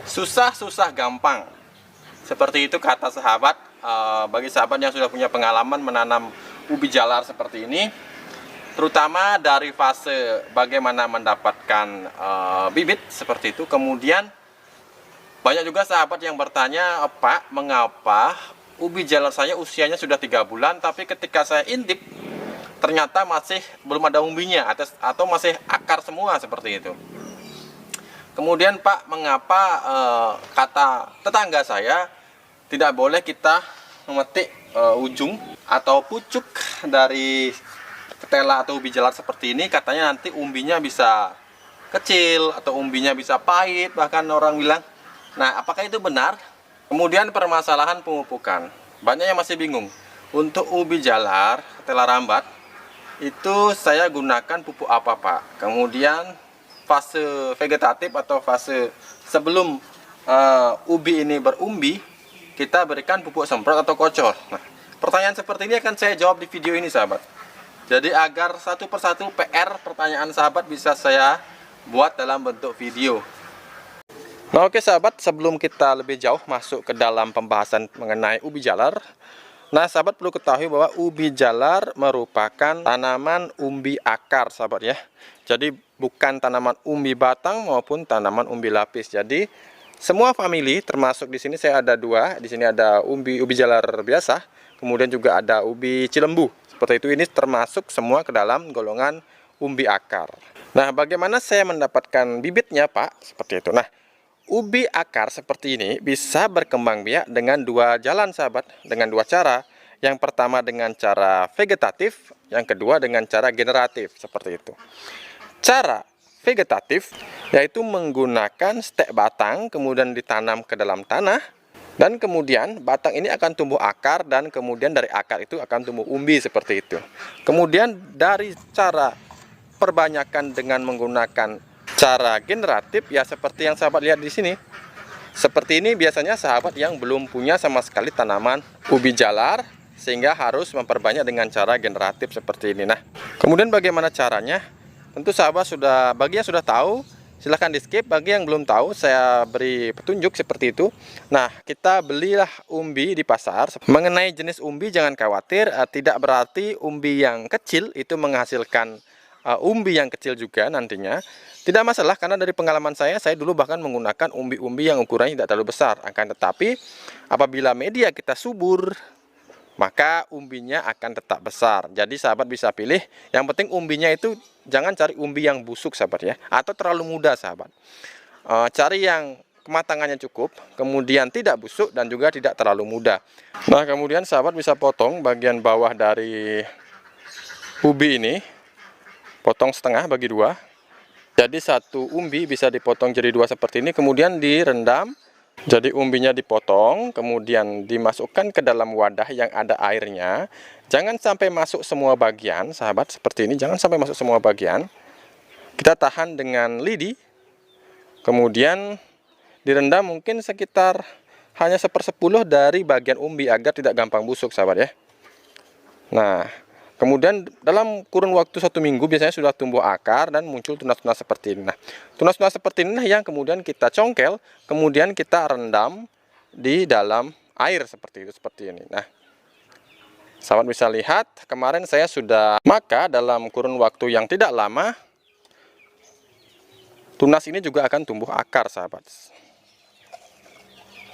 Susah-susah gampang. Seperti itu kata sahabat. Bagi sahabat yang sudah punya pengalaman menanam ubi jalar seperti ini, terutama dari fase bagaimana mendapatkan bibit seperti itu. Kemudian banyak juga sahabat yang bertanya, Pak, mengapa ubi jalar saya usianya sudah 3 bulan, tapi ketika saya intip ternyata masih belum ada umbinya atau masih akar semua seperti itu. Kemudian, Pak, mengapa kata tetangga saya tidak boleh kita memetik ujung atau pucuk dari ketela atau ubi jalar seperti ini? Katanya nanti umbinya bisa kecil atau umbinya bisa pahit, bahkan orang bilang. Nah, apakah itu benar? Kemudian permasalahan pemupukan. Banyak yang masih bingung. Untuk ubi jalar, ketela rambat, itu saya gunakan pupuk apa, Pak? Kemudian fase vegetatif atau fase sebelum ubi ini berumbi, kita berikan pupuk semprot atau kocor. Nah, pertanyaan seperti ini akan saya jawab di video ini, sahabat. Jadi agar satu persatu PR pertanyaan sahabat bisa saya buat dalam bentuk video. Nah, oke sahabat, sebelum kita lebih jauh masuk ke dalam pembahasan mengenai ubi jalar, nah sahabat perlu ketahui bahwa ubi jalar merupakan tanaman umbi akar, sahabat ya. Jadi bukan tanaman umbi batang maupun tanaman umbi lapis. Jadi semua famili, termasuk di sini saya ada dua. Di sini ada ubi jalar biasa, kemudian juga ada ubi cilembu. Seperti itu, ini termasuk semua ke dalam golongan umbi akar. Nah, bagaimana saya mendapatkan bibitnya, Pak? Seperti itu. Nah, ubi akar seperti ini bisa berkembang biak dengan dua jalan, sahabat, dengan dua cara. Yang pertama dengan cara vegetatif, yang kedua dengan cara generatif, seperti itu. Cara vegetatif yaitu menggunakan stek batang kemudian ditanam ke dalam tanah, dan kemudian batang ini akan tumbuh akar, dan kemudian dari akar itu akan tumbuh umbi seperti itu. Kemudian dari cara perbanyakan dengan menggunakan cara generatif, ya seperti yang sahabat lihat di sini. Seperti ini biasanya sahabat yang belum punya sama sekali tanaman ubi jalar, sehingga harus memperbanyak dengan cara generatif seperti ini. Nah, kemudian bagaimana caranya? Tentu sahabat bagi yang sudah tahu, silahkan di skip. Bagi yang belum tahu, saya beri petunjuk seperti itu. Nah, kita belilah umbi di pasar. Mengenai jenis umbi jangan khawatir, tidak berarti umbi yang kecil itu menghasilkan umbi yang kecil juga nantinya. Tidak masalah, karena dari pengalaman saya dulu bahkan menggunakan umbi-umbi yang ukurannya tidak terlalu besar. Akan tetapi apabila media kita subur, maka umbinya akan tetap besar. Jadi sahabat bisa pilih, yang penting umbinya itu jangan cari umbi yang busuk, sahabat ya, atau terlalu muda, sahabat. Cari yang kematangannya cukup, kemudian tidak busuk dan juga tidak terlalu muda. Nah, kemudian sahabat bisa potong bagian bawah dari ubi ini, potong setengah bagi dua. Jadi satu umbi bisa dipotong jadi dua seperti ini, kemudian direndam. Jadi umbinya dipotong, kemudian dimasukkan ke dalam wadah yang ada airnya. Jangan sampai masuk semua bagian, sahabat, seperti ini. Jangan sampai masuk semua bagian. Kita tahan dengan lidi. Kemudian direndam mungkin sekitar hanya 1/10 dari bagian umbi agar tidak gampang busuk, sahabat ya. Nah, kemudian dalam kurun waktu 1 minggu biasanya sudah tumbuh akar dan muncul tunas-tunas seperti ini. Nah, tunas-tunas seperti ini yang kemudian kita congkel, kemudian kita rendam di dalam air seperti itu, seperti ini. Nah, sahabat bisa lihat, kemarin saya sudah maka dalam kurun waktu yang tidak lama, tunas ini juga akan tumbuh akar, sahabat.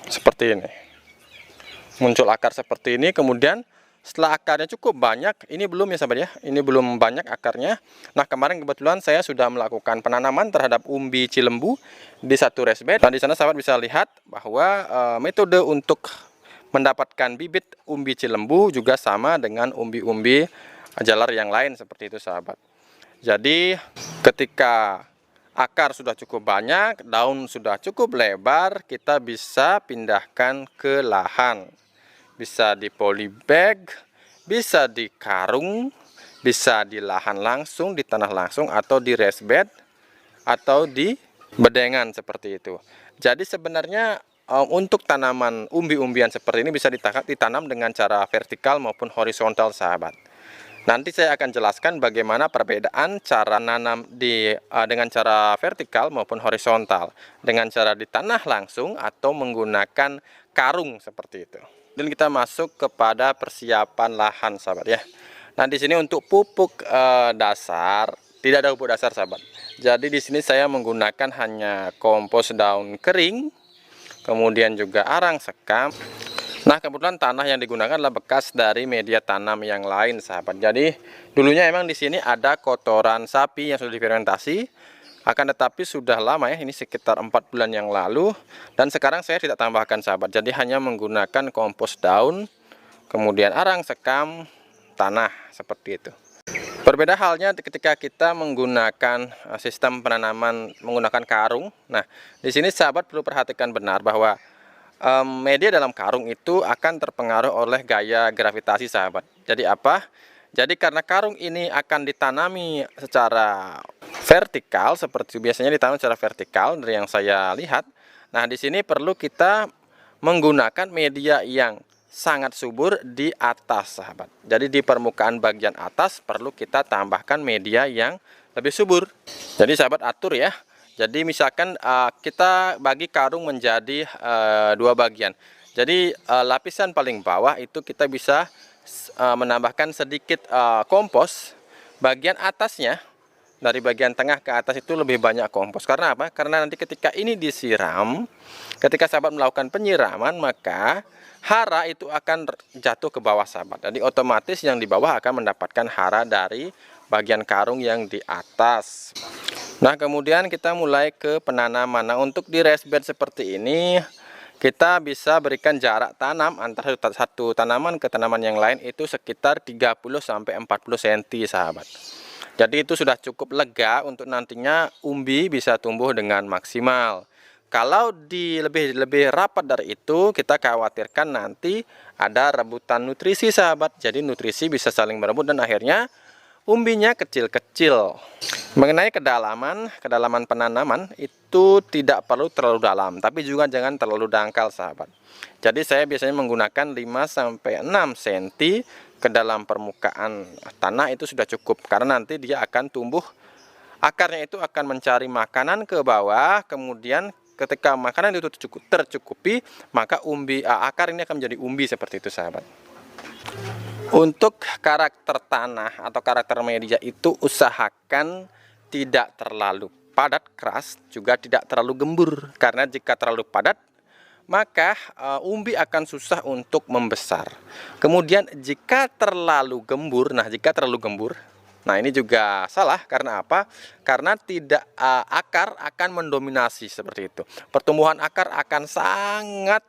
Seperti ini. Muncul akar seperti ini, kemudian setelah akarnya cukup banyak, ini belum ya sahabat ya, ini belum banyak akarnya. Nah, kemarin kebetulan saya sudah melakukan penanaman terhadap umbi cilembu di satu raised bed. Dan di sana sahabat bisa lihat bahwa metode untuk mendapatkan bibit umbi cilembu juga sama dengan umbi-umbi jalar yang lain seperti itu, sahabat. Jadi ketika akar sudah cukup banyak, daun sudah cukup lebar, kita bisa pindahkan ke lahan. Bisa di polybag, bisa di karung, bisa di lahan langsung, di tanah langsung, atau di raised bed, atau di bedengan seperti itu. Jadi sebenarnya untuk tanaman umbi-umbian seperti ini bisa ditanam dengan cara vertikal maupun horizontal, sahabat. Nanti saya akan jelaskan bagaimana perbedaan cara nanam dengan cara vertikal maupun horizontal, dengan cara di tanah langsung atau menggunakan karung seperti itu. Dan kita masuk kepada persiapan lahan, sahabat ya. Nah, di sini untuk pupuk dasar tidak ada pupuk dasar, sahabat. Jadi di sini saya menggunakan hanya kompos daun kering, kemudian juga arang sekam. Nah, kebetulan tanah yang digunakan adalah bekas dari media tanam yang lain, sahabat. Jadi, dulunya emang di sini ada kotoran sapi yang sudah difermentasi, akan tetapi sudah lama ya, ini sekitar 4 bulan yang lalu, dan sekarang saya tidak tambahkan, sahabat. Jadi, hanya menggunakan kompos daun, kemudian arang sekam, tanah, seperti itu. Berbeda halnya ketika kita menggunakan sistem penanaman menggunakan karung. Nah, di sini sahabat perlu perhatikan benar bahwa media dalam karung itu akan terpengaruh oleh gaya gravitasi, sahabat. Jadi apa? Jadi karena karung ini akan ditanami secara vertikal, seperti biasanya ditanam secara vertikal dari yang saya lihat. Nah, di sini perlu kita menggunakan media yang sangat subur di atas, sahabat. Jadi di permukaan bagian atas perlu kita tambahkan media yang lebih subur. Jadi sahabat atur ya. Jadi misalkan kita bagi karung menjadi dua bagian. Jadi lapisan paling bawah itu kita bisa menambahkan sedikit kompos. Bagian atasnya, dari bagian tengah ke atas itu lebih banyak kompos. Karena apa? Karena nanti ketika ini disiram, ketika sahabat melakukan penyiraman, maka hara itu akan jatuh ke bawah, sahabat. Jadi otomatis yang di bawah akan mendapatkan hara dari bagian karung yang di atas. Nah, kemudian kita mulai ke penanaman. Nah, untuk di raised bed seperti ini, kita bisa berikan jarak tanam antara satu tanaman ke tanaman yang lain itu sekitar 30-40 cm, sahabat. Jadi itu sudah cukup lega untuk nantinya umbi bisa tumbuh dengan maksimal. Kalau di lebih rapat dari itu, kita khawatirkan nanti ada rebutan nutrisi, sahabat. Jadi nutrisi bisa saling berebut dan akhirnya umbinya kecil-kecil. Mengenai kedalaman penanaman itu tidak perlu terlalu dalam, tapi juga jangan terlalu dangkal, sahabat. Jadi saya biasanya menggunakan 5-6 cm ke dalam permukaan tanah itu sudah cukup, karena nanti dia akan tumbuh, akarnya itu akan mencari makanan ke bawah, kemudian ketika makanan itu tercukupi, maka akar ini akan menjadi umbi seperti itu, sahabat. Untuk karakter tanah atau karakter media itu usahakan tidak terlalu padat keras, juga tidak terlalu gembur. Karena jika terlalu padat, maka umbi akan susah untuk membesar. Kemudian jika terlalu gembur, nah ini juga salah. Karena apa? Karena tidak akar akan mendominasi seperti itu. Pertumbuhan akar akan sangat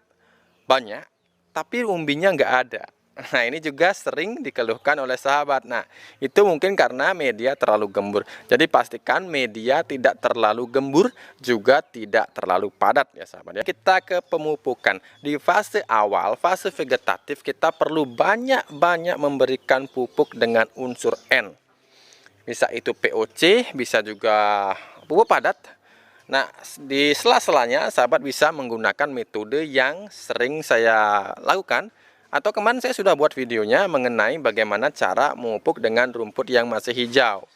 banyak, tapi umbinya nggak ada. Nah, ini juga sering dikeluhkan oleh sahabat. Nah, itu mungkin karena media terlalu gembur. Jadi pastikan media tidak terlalu gembur, juga tidak terlalu padat ya, sahabat ya. Kita ke pemupukan. Di fase awal, fase vegetatif, kita perlu banyak-banyak memberikan pupuk dengan unsur N. Bisa itu POC, bisa juga pupuk padat. Nah, di sela-selanya sahabat bisa menggunakan metode yang sering saya lakukan, atau kemarin saya sudah buat videonya mengenai bagaimana cara memupuk dengan rumput yang masih hijau.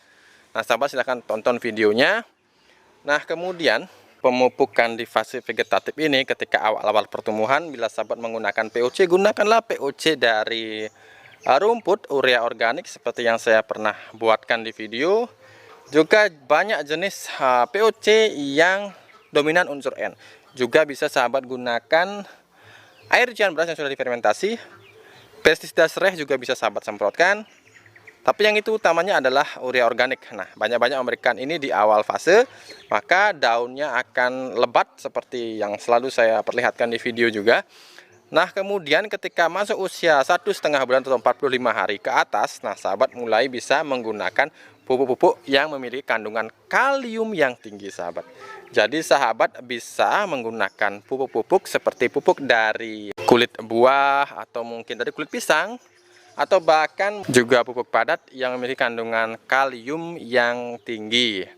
Nah, sahabat silahkan tonton videonya. Nah, kemudian pemupukan di fase vegetatif ini ketika awal-awal pertumbuhan, bila sahabat menggunakan POC, gunakanlah POC dari rumput urea organik seperti yang saya pernah buatkan di video. Juga banyak jenis POC yang dominan unsur N. Juga bisa sahabat gunakan air cucian beras yang sudah difermentasi. Pestisida sereh juga bisa sahabat semprotkan. Tapi yang itu utamanya adalah urea organik. Nah, banyak-banyak memberikan ini di awal fase, maka daunnya akan lebat seperti yang selalu saya perlihatkan di video juga. Nah, kemudian ketika masuk usia 1,5 bulan atau 45 hari ke atas, nah sahabat mulai bisa menggunakan pupuk-pupuk yang memiliki kandungan kalium yang tinggi, sahabat. Jadi sahabat bisa menggunakan pupuk-pupuk seperti pupuk dari kulit buah atau mungkin dari kulit pisang, atau bahkan juga pupuk padat yang memiliki kandungan kalium yang tinggi.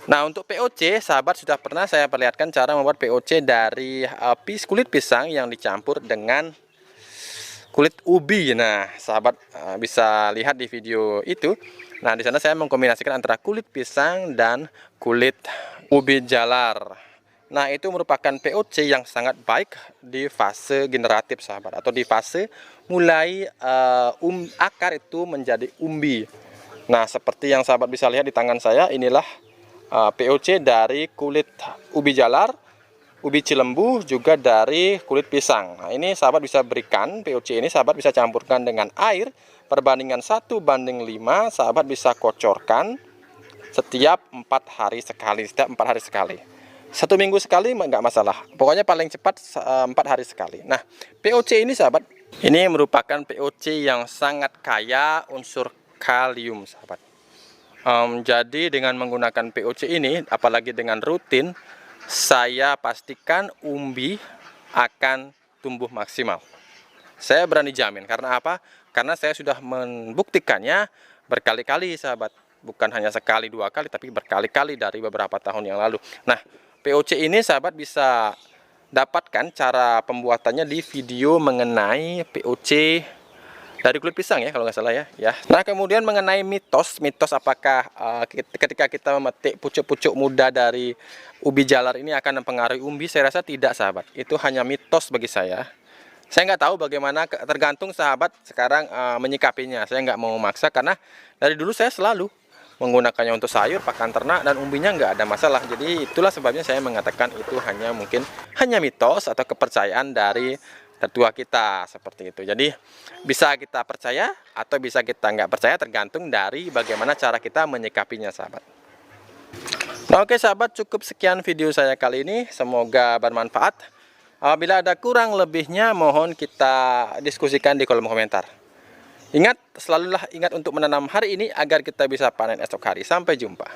Nah, untuk POC, sahabat sudah pernah saya perlihatkan cara membuat POC dari kulit pisang yang dicampur dengan kulit ubi. Nah, sahabat bisa lihat di video itu. Nah, di sana saya mengkombinasikan antara kulit pisang dan kulit ubi jalar. Nah, itu merupakan POC yang sangat baik di fase generatif, sahabat, atau di fase mulai akar itu menjadi umbi. Nah, seperti yang sahabat bisa lihat di tangan saya, inilah POC dari kulit ubi jalar, ubi cilembu, juga dari kulit pisang. Nah, ini sahabat bisa berikan POC ini, sahabat bisa campurkan dengan air perbandingan 1:5. Sahabat bisa kocorkan setiap 4 hari sekali, setiap 4 hari sekali. 1 minggu sekali nggak masalah, pokoknya paling cepat 4 hari sekali. Nah, POC ini sahabat, ini merupakan POC yang sangat kaya unsur kalium, sahabat. Jadi dengan menggunakan POC ini, apalagi dengan rutin, saya pastikan umbi akan tumbuh maksimal. Saya berani jamin, karena apa? Karena saya sudah membuktikannya berkali-kali, sahabat. Bukan hanya sekali, 2 kali, tapi berkali-kali dari beberapa tahun yang lalu. Nah, POC ini sahabat bisa dapatkan cara pembuatannya di video mengenai POC dari kulit pisang ya, kalau nggak salah ya. Nah, kemudian mengenai mitos apakah ketika kita memetik pucuk-pucuk muda dari ubi jalar ini akan mempengaruhi umbi, saya rasa tidak, sahabat. Itu hanya mitos bagi saya. Saya nggak tahu bagaimana, tergantung sahabat sekarang menyikapinya. Saya nggak mau memaksa, karena dari dulu saya selalu menggunakannya untuk sayur, pakan ternak, dan umbinya nggak ada masalah. Jadi itulah sebabnya saya mengatakan itu mungkin hanya mitos atau kepercayaan dari tetua kita, seperti itu. Jadi bisa kita percaya atau bisa kita nggak percaya, tergantung dari bagaimana cara kita menyikapinya, sahabat. Nah, oke sahabat, cukup sekian video saya kali ini, semoga bermanfaat. Apabila ada kurang lebihnya, mohon kita diskusikan di kolom komentar. Selalulah ingat untuk menanam hari ini agar kita bisa panen esok hari. Sampai jumpa.